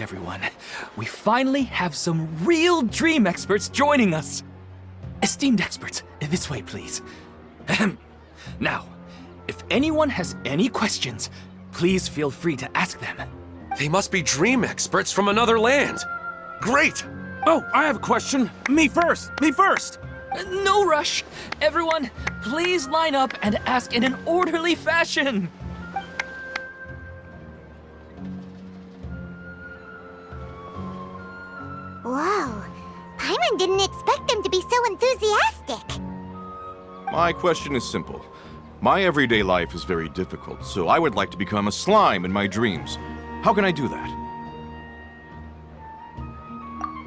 Everyone, we finally have some real dream experts joining us. Esteemed experts, this way, please. Ahem. Now, if anyone has any questions, please feel free to ask them. They must be dream experts from another land. Great! Oh, I have a question. Me first! Me first! No rush. Everyone, please line up and ask in an orderly fashion. Whoa. Paimon didn't expect them to be so enthusiastic. My question is simple. My everyday life is very difficult, so I would like to become a slime in my dreams. How can I do that?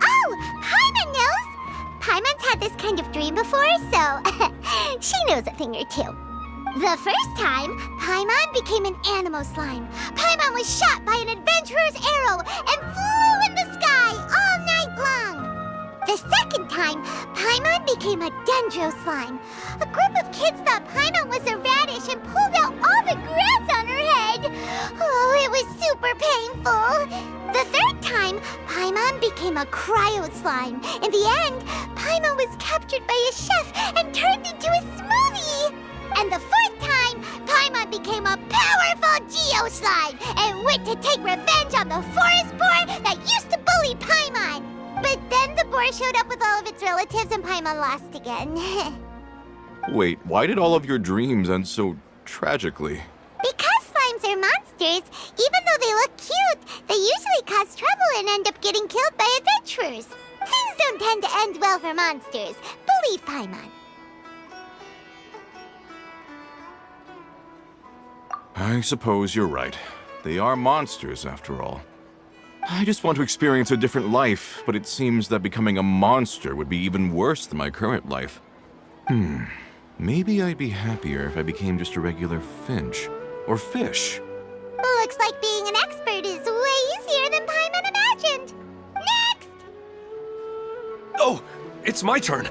Oh, Paimon knows! Paimon's had this kind of dream before, so she knows a thing or two. The first time, Paimon became an animal slime. Paimon was shot by an adventurer's arrow and flew in the sky all night long. The second time, Paimon became a dendro slime. A group of kids thought Paimon was a radish and pulled out all the grass on her head. Oh, it was super painful. The third time, Paimon became a cryo slime. In the end, Paimon was captured by a chef and turned into a smoothie. And the fourth time, Paimon became a powerful Geo slime and went to take revenge on the forest boar that used to bully Paimon. But then the boar showed up with all of its relatives and Paimon lost again. Wait, why did all of your dreams end so tragically? Because slimes are monsters, even though they look cute, they usually cause trouble and end up getting killed by adventurers. Things don't tend to end well for monsters. Believe Paimon. I suppose you're right. They are monsters, after all. I just want to experience a different life, but it seems that becoming a monster would be even worse than my current life. Maybe I'd be happier if I became just a regular finch. Or fish. Looks like being an expert is way easier than Paimon imagined. Next! Oh, it's my turn.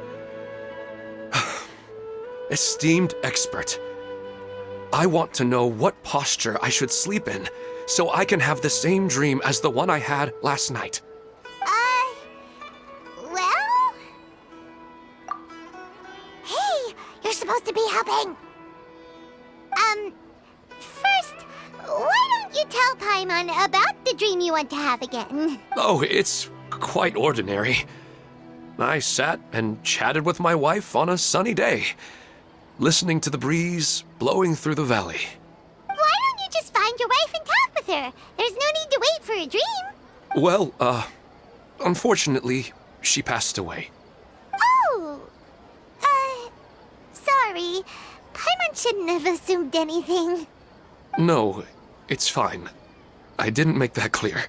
Esteemed expert, I want to know what posture I should sleep in so I can have the same dream as the one I had last night. Well? Hey, you're supposed to be helping. First, why don't you tell Paimon about the dream you want to have again? Oh, it's quite ordinary. I sat and chatted with my wife on a sunny day, listening to the breeze blowing through the valley. Why don't you just find your wife and talk with her? There's no need to wait for a dream. Well, unfortunately, she passed away. Oh, sorry. Paimon shouldn't have assumed anything. No, it's fine. I didn't make that clear.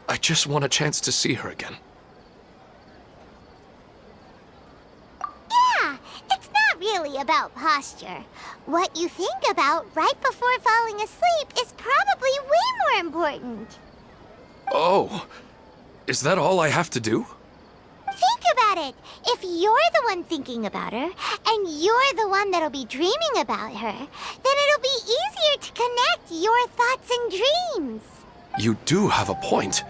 I just want a chance to see her again. Yeah, it's not really about posture. What you think about right before falling asleep is probably way more important. Oh, is that all I have to do? Think about it. If you're the one thinking about her, and you're the one that'll be dreaming about her, then it'll be easier to connect your thoughts and dreams. You do have a point.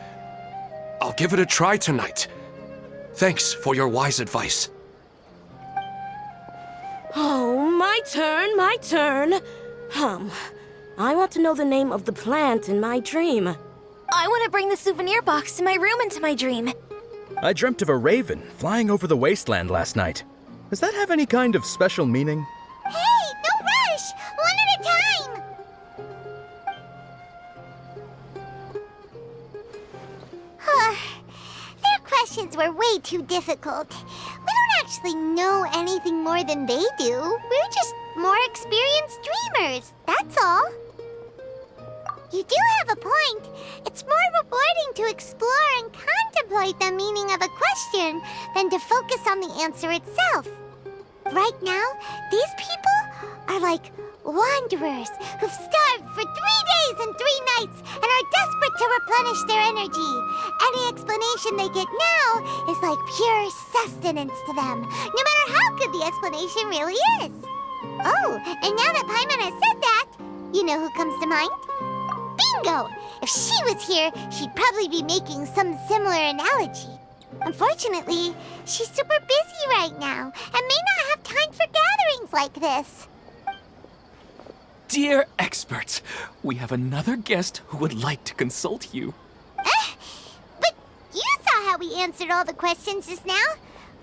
I'll give it a try tonight. Thanks for your wise advice. Oh, my turn. I want to know the name of the plant in my dream. I want to bring the souvenir box to my room into my dream. I dreamt of a raven flying over the wasteland last night. Does that have any kind of special meaning? Hey, no rush! One at a time! Their questions were way too difficult. We don't actually know anything more than they do. We're just more experienced dreamers, that's all. You do have a point. It's more rewarding to explore and contemplate the meaning of a question than to focus on the answer itself. Right now, these people are like wanderers who've starved for 3 days and 3 nights and are desperate to replenish their energy. Any explanation they get now is like pure sustenance to them, no matter how good the explanation really is. Oh, and now that Paimon has said that, you know who comes to mind? Bingo! If she was here, she'd probably be making some similar analogy. Unfortunately, she's super busy right now and may not have time for gatherings like this. Dear experts, we have another guest who would like to consult you. But you saw how we answered all the questions just now.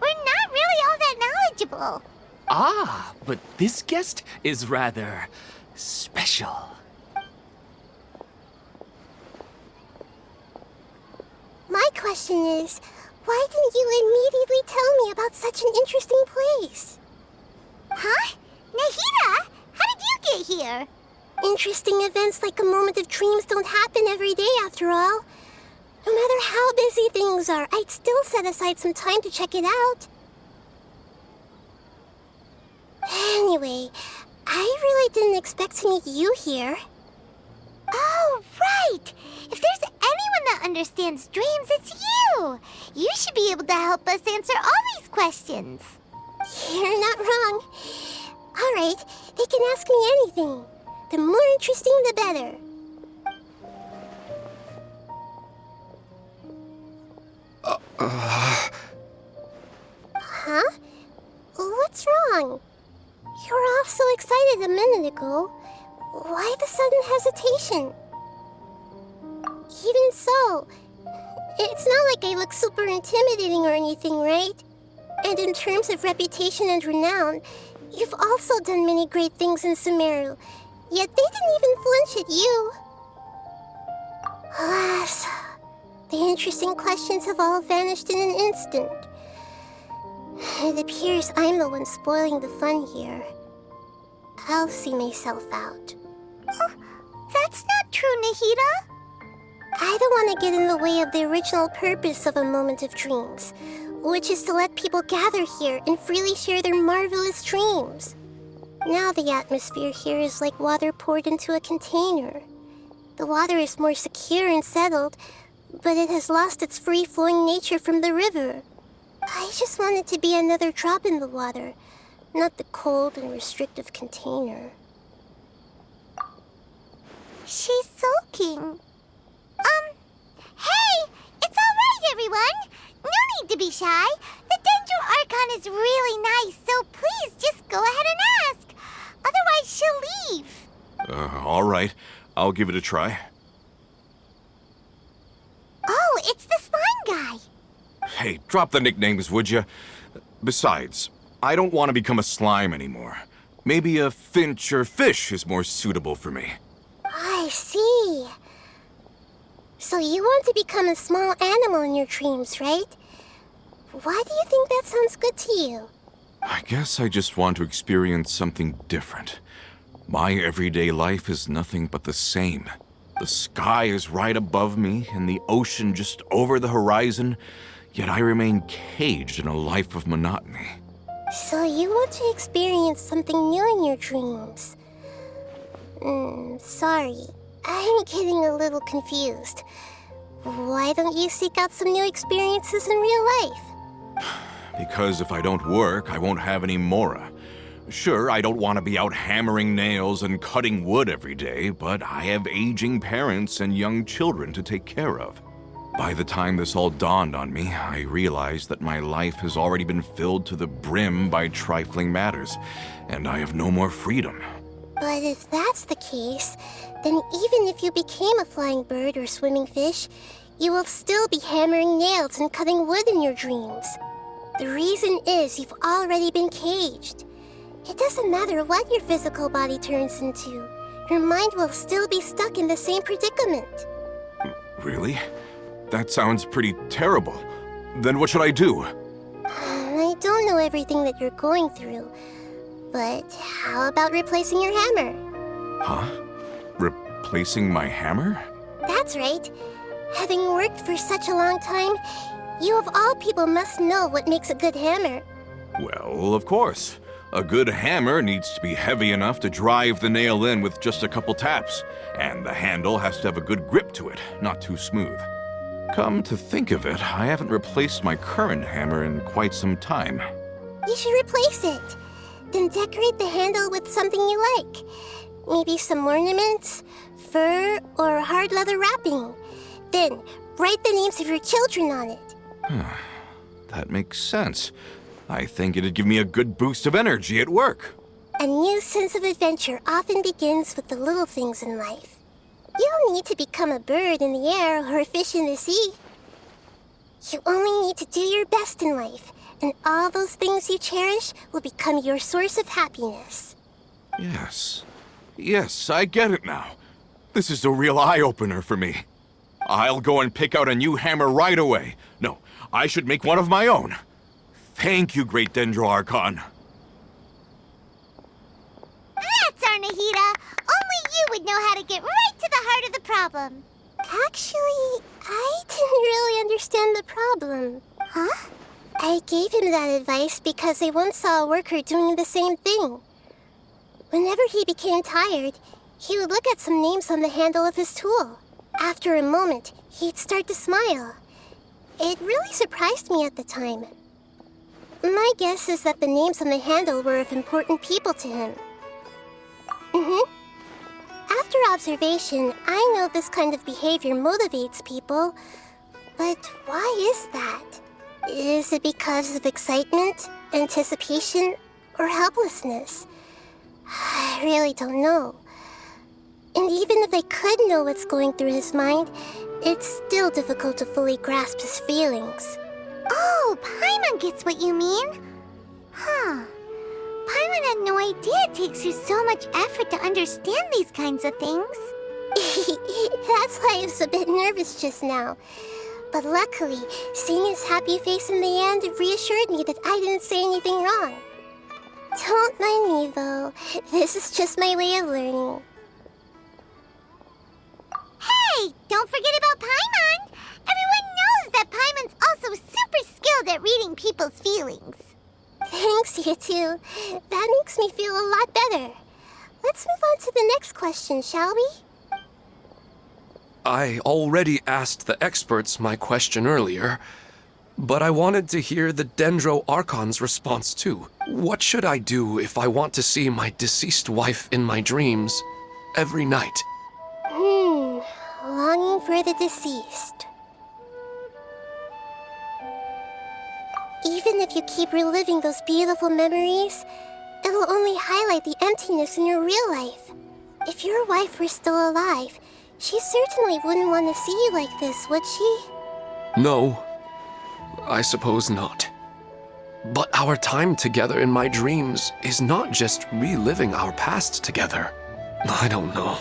We're not really all that knowledgeable. Ah, but this guest is rather special. My question is, why didn't you immediately tell me about such an interesting place? Huh? Nahida, how did you get here? Interesting events like a moment of dreams don't happen every day after all. No matter how busy things are, I'd still set aside some time to check it out. Anyway, I really didn't expect to meet you here. Oh, right! If there's anyone that understands dreams, it's you! You should be able to help us answer all these questions. You're not wrong. All right, they can ask me anything. The more interesting, the better. Huh? What's wrong? You were all so excited a minute ago. Why the sudden hesitation? Even so, it's not like I look super intimidating or anything, right? And in terms of reputation and renown, you've also done many great things in Sumeru, yet they didn't even flinch at you. Alas, the interesting questions have all vanished in an instant. It appears I'm the one spoiling the fun here. I'll see myself out. Oh, that's not true, Nahida. I don't want to get in the way of the original purpose of a moment of dreams, which is to let people gather here and freely share their marvelous dreams. Now the atmosphere here is like water poured into a container. The water is more secure and settled, but it has lost its free-flowing nature from the river. I just want it to be another drop in the water, not the cold and restrictive container. She's sulking. Hey! It's all right, everyone! No need to be shy. The Dendro Archon is really nice, so please just go ahead and ask. Otherwise, she'll leave. All right. I'll give it a try. Oh, it's the slime guy. Hey, drop the nicknames, would you? Besides, I don't want to become a slime anymore. Maybe a finch or fish is more suitable for me. I see. So you want to become a small animal in your dreams, right? Why do you think that sounds good to you? I guess I just want to experience something different. My everyday life is nothing but the same. The sky is right above me and the ocean just over the horizon, yet I remain caged in a life of monotony. So you want to experience something new in your dreams? Sorry. I'm getting a little confused. Why don't you seek out some new experiences in real life? Because if I don't work, I won't have any Mora. Sure, I don't want to be out hammering nails and cutting wood every day, but I have aging parents and young children to take care of. By the time this all dawned on me, I realized that my life has already been filled to the brim by trifling matters, and I have no more freedom. But if that's the case, then even if you became a flying bird or swimming fish, you will still be hammering nails and cutting wood in your dreams. The reason is you've already been caged. It doesn't matter what your physical body turns into. Your mind will still be stuck in the same predicament. Really? That sounds pretty terrible. Then what should I do? I don't know everything that you're going through, but how about replacing your hammer? Huh? Replacing my hammer? That's right. Having worked for such a long time, you of all people must know what makes a good hammer. Well, of course. A good hammer needs to be heavy enough to drive the nail in with just a couple taps, and the handle has to have a good grip to it, not too smooth. Come to think of it, I haven't replaced my current hammer in quite some time. You should replace it. Then decorate the handle with something you like. Maybe some ornaments, fur, or hard leather wrapping. Then, write the names of your children on it. That makes sense. I think it'd give me a good boost of energy at work. A new sense of adventure often begins with the little things in life. You don't need to become a bird in the air or a fish in the sea. You only need to do your best in life, and all those things you cherish will become your source of happiness. Yes. Yes, I get it now. This is a real eye-opener for me. I'll go and pick out a new hammer right away. No, I should make one of my own. Thank you, Great Dendro Archon. That's our Nahida. Only you would know how to get right to the heart of the problem. Actually, I didn't really understand the problem. Huh? I gave him that advice because I once saw a worker doing the same thing. Whenever he became tired, he would look at some names on the handle of his tool. After a moment, he'd start to smile. It really surprised me at the time. My guess is that the names on the handle were of important people to him. After observation, I know this kind of behavior motivates people. But why is that? Is it because of excitement, anticipation, or helplessness? I really don't know. And even if I could know what's going through his mind, it's still difficult to fully grasp his feelings. Oh, Paimon gets what you mean. Huh. Paimon had no idea it takes you so much effort to understand these kinds of things. That's why I was a bit nervous just now. But luckily, seeing his happy face in the end reassured me that I didn't say anything wrong. Don't mind me, though. This is just my way of learning. Hey, don't forget about Paimon! Everyone knows that Paimon's also super skilled at reading people's feelings. Thanks, you two. That makes me feel a lot better. Let's move on to the next question, shall we? I already asked the experts my question earlier, but I wanted to hear the Dendro Archon's response too. What should I do if I want to see my deceased wife in my dreams every night? Longing for the deceased. Even if you keep reliving those beautiful memories, it'll only highlight the emptiness in your real life. If your wife were still alive, she certainly wouldn't want to see you like this, would she? No, I suppose not. But our time together in my dreams is not just reliving our past together. I don't know.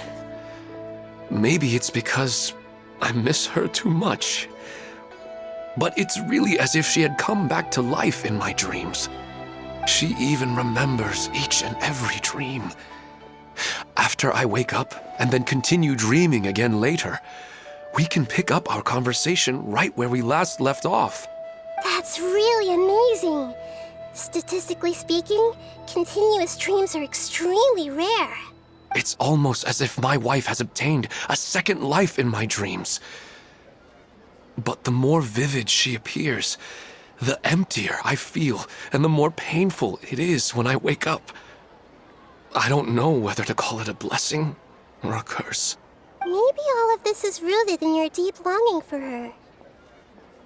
Maybe it's because I miss her too much. But it's really as if she had come back to life in my dreams. She even remembers each and every dream. After I wake up and then continue dreaming again later, we can pick up our conversation right where we last left off. That's really amazing. Statistically speaking, continuous dreams are extremely rare. It's almost as if my wife has obtained a second life in my dreams. But the more vivid she appears, the emptier I feel and the more painful it is when I wake up. I don't know whether to call it a blessing or a curse. Maybe all of this is rooted in your deep longing for her.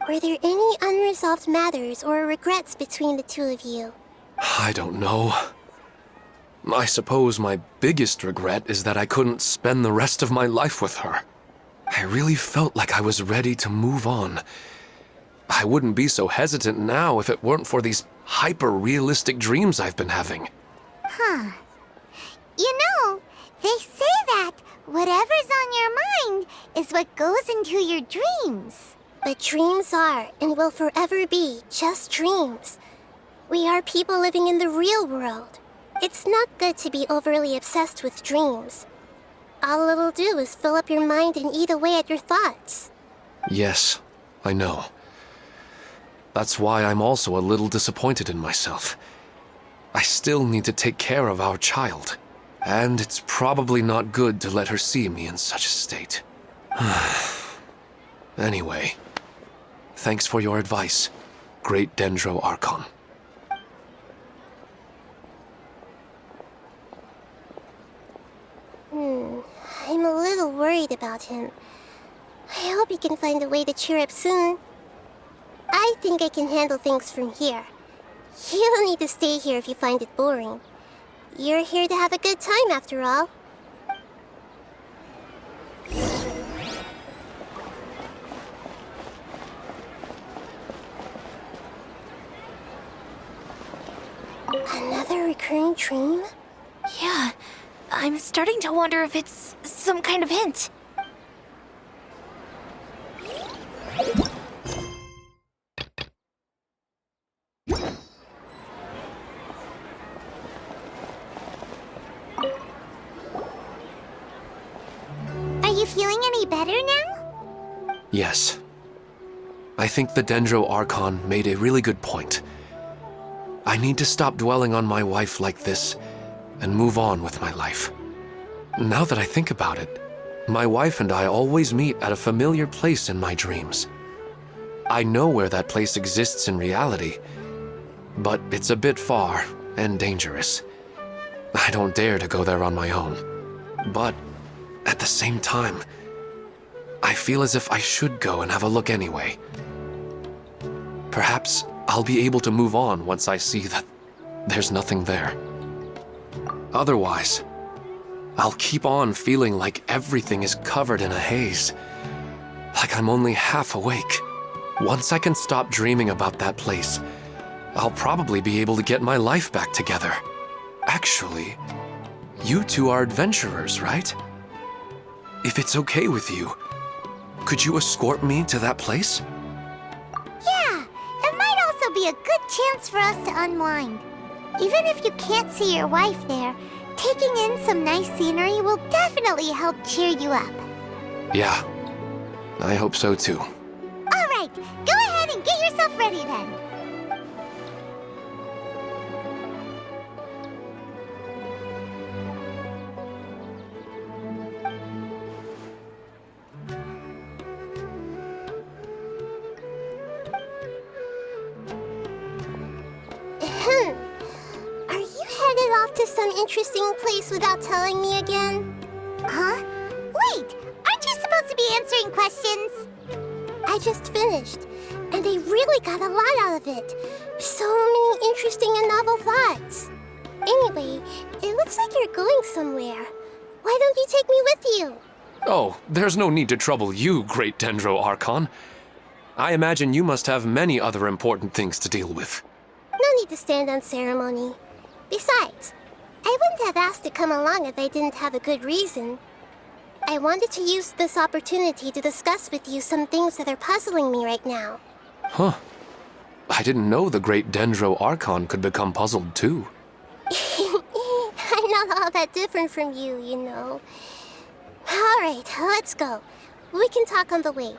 Were there any unresolved matters or regrets between the two of you? I don't know. I suppose my biggest regret is that I couldn't spend the rest of my life with her. I really felt like I was ready to move on. I wouldn't be so hesitant now if it weren't for these hyper-realistic dreams I've been having. Huh. You know, they say that whatever's on your mind is what goes into your dreams. But dreams are and will forever be just dreams. We are people living in the real world. It's not good to be overly obsessed with dreams. All it'll do is fill up your mind and eat away at your thoughts. Yes, I know. That's why I'm also a little disappointed in myself. I still need to take care of our child. And it's probably not good to let her see me in such a state. Anyway, thanks for your advice, Great Dendro Archon. worried about him. I hope he can find a way to cheer up soon. I think I can handle things from here. You don't need to stay here if you find it boring. You're here to have a good time, after all. Another recurring dream? Yeah, I'm starting to wonder if it's some kind of hint. Are you feeling any better now? Yes. I think the Dendro Archon made a really good point. I need to stop dwelling on my wife like this and move on with my life. Now that I think about it, my wife and I always meet at a familiar place in my dreams. I know where that place exists in reality, but it's a bit far and dangerous. I don't dare to go there on my own. But at the same time, I feel as if I should go and have a look anyway. Perhaps I'll be able to move on once I see that there's nothing there. Otherwise, I'll keep on feeling like everything is covered in a haze, like I'm only half awake. Once I can stop dreaming about that place, I'll probably be able to get my life back together. Actually, you two are adventurers, right? If it's okay with you, could you escort me to that place? Yeah, it might also be a good chance for us to unwind. Even if you can't see your wife there, taking in some nice scenery will definitely help cheer you up. Yeah, I hope so too. All right, go ahead and get yourself ready then. Are you headed off to some interesting place without telling me again? Huh? Wait, aren't you supposed to be answering questions? I just finished, and I really got a lot out of it. So many interesting and novel thoughts. Anyway, it looks like you're going somewhere. Why don't you take me with you? Oh, there's no need to trouble you, great Dendro Archon. I imagine you must have many other important things to deal with. No need to stand on ceremony. Besides, I wouldn't have asked to come along if I didn't have a good reason. I wanted to use this opportunity to discuss with you some things that are puzzling me right now. Huh. I didn't know the great Dendro Archon could become puzzled too. I'm not all that different from you, you know. All right, let's go. We can talk on the way.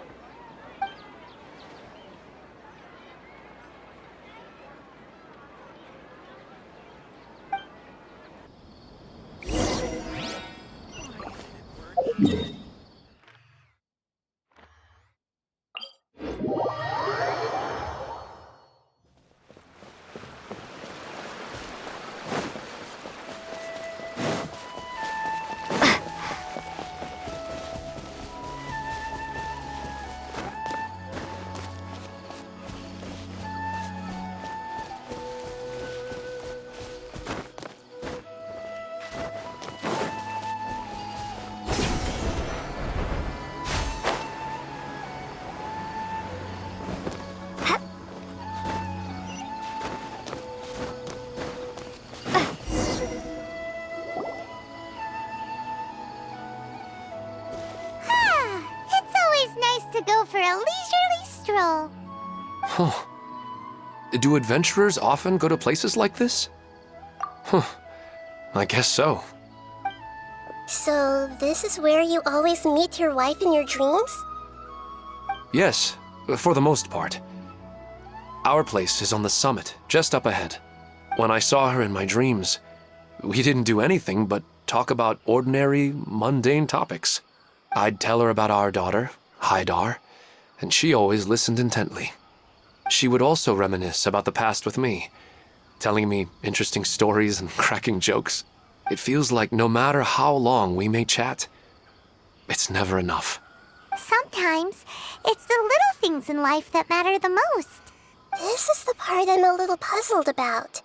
To go for a leisurely stroll. Huh. Do adventurers often go to places like this? Huh. I guess so. So, this is where you always meet your wife in your dreams? Yes, for the most part. Our place is on the summit, just up ahead. When I saw her in my dreams, we didn't do anything but talk about ordinary, mundane topics. I'd tell her about our daughter, Haidar, and she always listened intently. She would also reminisce about the past with me, telling me interesting stories and cracking jokes. It feels like no matter how long we may chat, it's never enough. Sometimes, it's the little things in life that matter the most. This is the part I'm a little puzzled about.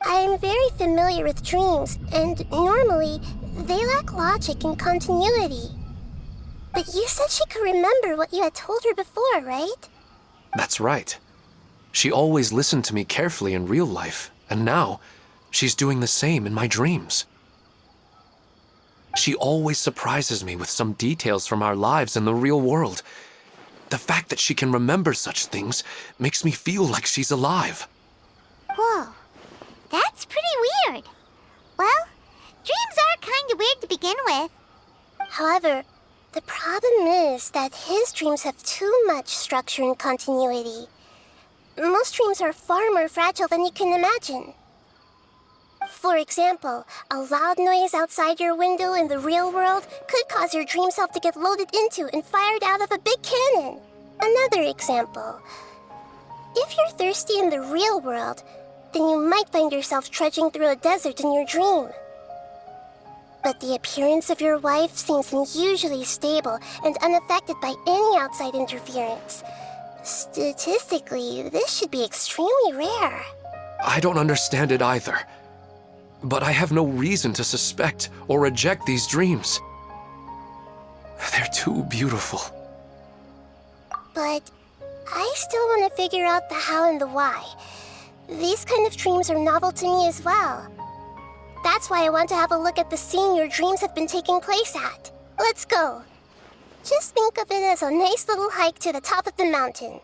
I am very familiar with dreams, and normally, they lack logic and continuity. But you said she could remember what you had told her before, right? That's right. She always listened to me carefully in real life, and now, she's doing the same in my dreams. She always surprises me with some details from our lives in the real world. The fact that she can remember such things makes me feel like she's alive. Whoa, that's pretty weird. Well, dreams are kind of weird to begin with. However, the problem is that his dreams have too much structure and continuity. Most dreams are far more fragile than you can imagine. For example, a loud noise outside your window in the real world could cause your dream self to get loaded into and fired out of a big cannon. Another example. If you're thirsty in the real world, then you might find yourself trudging through a desert in your dream. But the appearance of your wife seems unusually stable and unaffected by any outside interference. Statistically, this should be extremely rare. I don't understand it either. But I have no reason to suspect or reject these dreams. They're too beautiful. But I still want to figure out the how and the why. These kind of dreams are novel to me as well. That's why I want to have a look at the scene your dreams have been taking place at. Let's go. Just think of it as a nice little hike to the top of the mountain.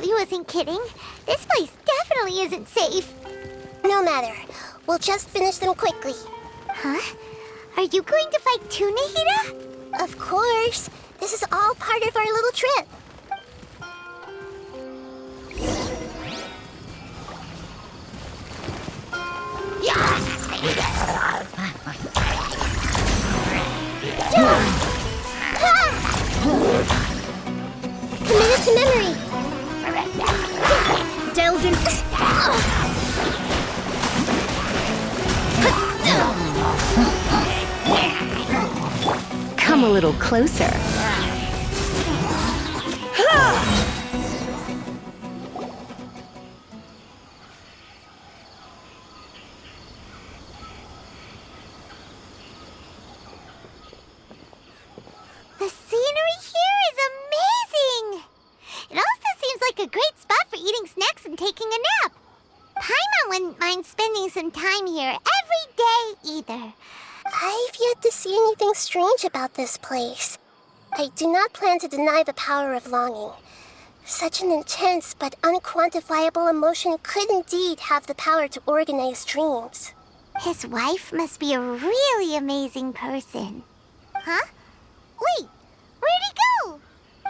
He wasn't kidding. This place definitely isn't safe. No matter. We'll just finish them quickly. Huh? Are you going to fight too, Nahida? Of course. This is all part of our little trip. Committed to memory. Delve in. Come a little closer. The scenery here is amazing! It also seems like a great spot for eating snacks and taking a nap. Paimon wouldn't mind spending some time here every day either. I've yet to see anything strange about this place. I do not plan to deny the power of longing. Such an intense but unquantifiable emotion could indeed have the power to organize dreams. His wife must be a really amazing person. Huh? Wait, where'd he go?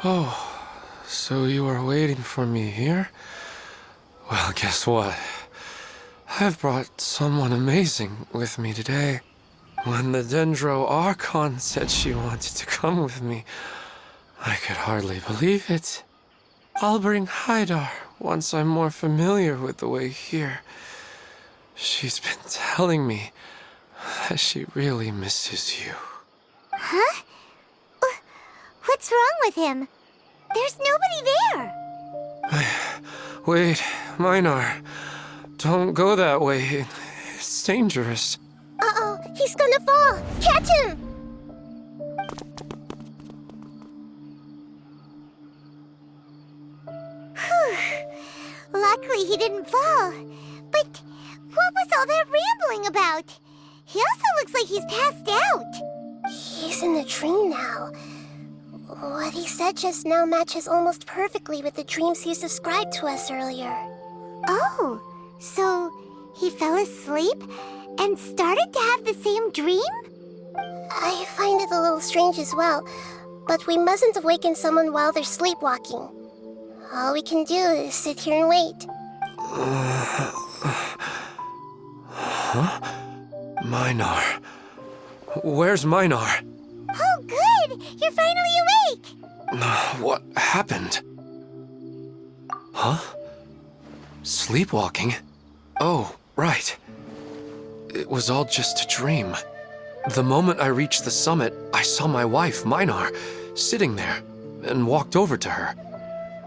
Oh, so you were waiting for me here? Well, guess what? I've brought someone amazing with me today. When the Dendro Archon said she wanted to come with me, I could hardly believe it. I'll bring Haidar once I'm more familiar with the way here. She's been telling me that she really misses you. Huh? What's wrong with him? There's nobody there. Wait, Minar. Don't go that way. It's dangerous. Uh-oh, he's gonna fall! catch him! Luckily he didn't fall. But what was all that rambling about? He also looks like he's passed out. He's in the dream now. What he said just now matches almost perfectly with the dreams he's described to us earlier. Oh, so he fell asleep and started to have the same dream? I find it a little strange as well, but we mustn't awaken someone while they're sleepwalking. All we can do is sit here and wait. Huh? Minar. Where's Minar? Oh, good! You're finally awake! What happened? Huh? Sleepwalking? Oh, right. It was all just a dream. The moment I reached the summit, I saw my wife, Minar, sitting there, and walked over to her.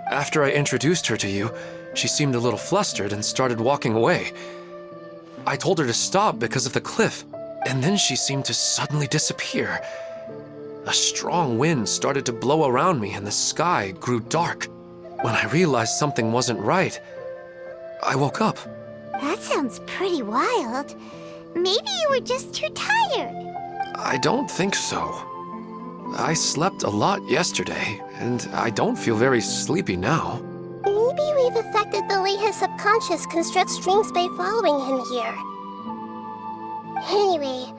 After I introduced her to you, she seemed a little flustered and started walking away. I told her to stop because of the cliff, and then she seemed to suddenly disappear. A strong wind started to blow around me and the sky grew dark. When I realized something wasn't right, I woke up. That sounds pretty wild. Maybe you were just too tired. I don't think so. I slept a lot yesterday, and I don't feel very sleepy now. Maybe we've affected the way his subconscious constructs dreams by following him here. Anyway,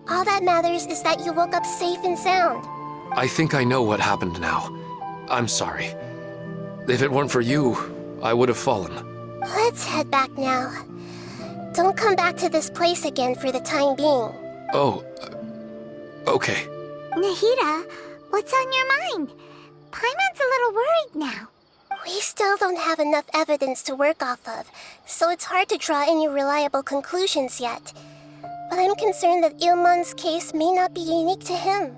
all that matters is that you woke up safe and sound. I think I know what happened now. I'm sorry. If it weren't for you, I would have fallen. Let's head back now. Don't come back to this place again for the time being. Oh, okay. Nahida, what's on your mind? Paimon's a little worried now. We still don't have enough evidence to work off of, so it's hard to draw any reliable conclusions yet. But I'm concerned that Ilmon's case may not be unique to him.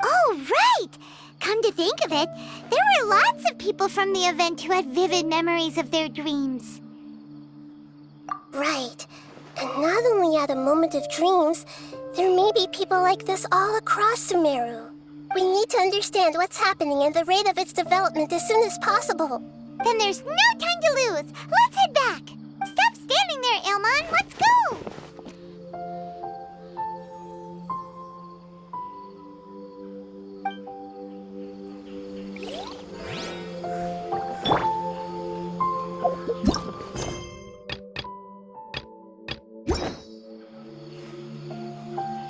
Oh, right! Come to think of it, there were lots of people from the event who had vivid memories of their dreams. Right. And not only at a moment of dreams, there may be people like this all across Sumeru. We need to understand what's happening and the rate of its development as soon as possible. Then there's no time to lose. Let's head back. Stop standing there, Ilmon. Let's go.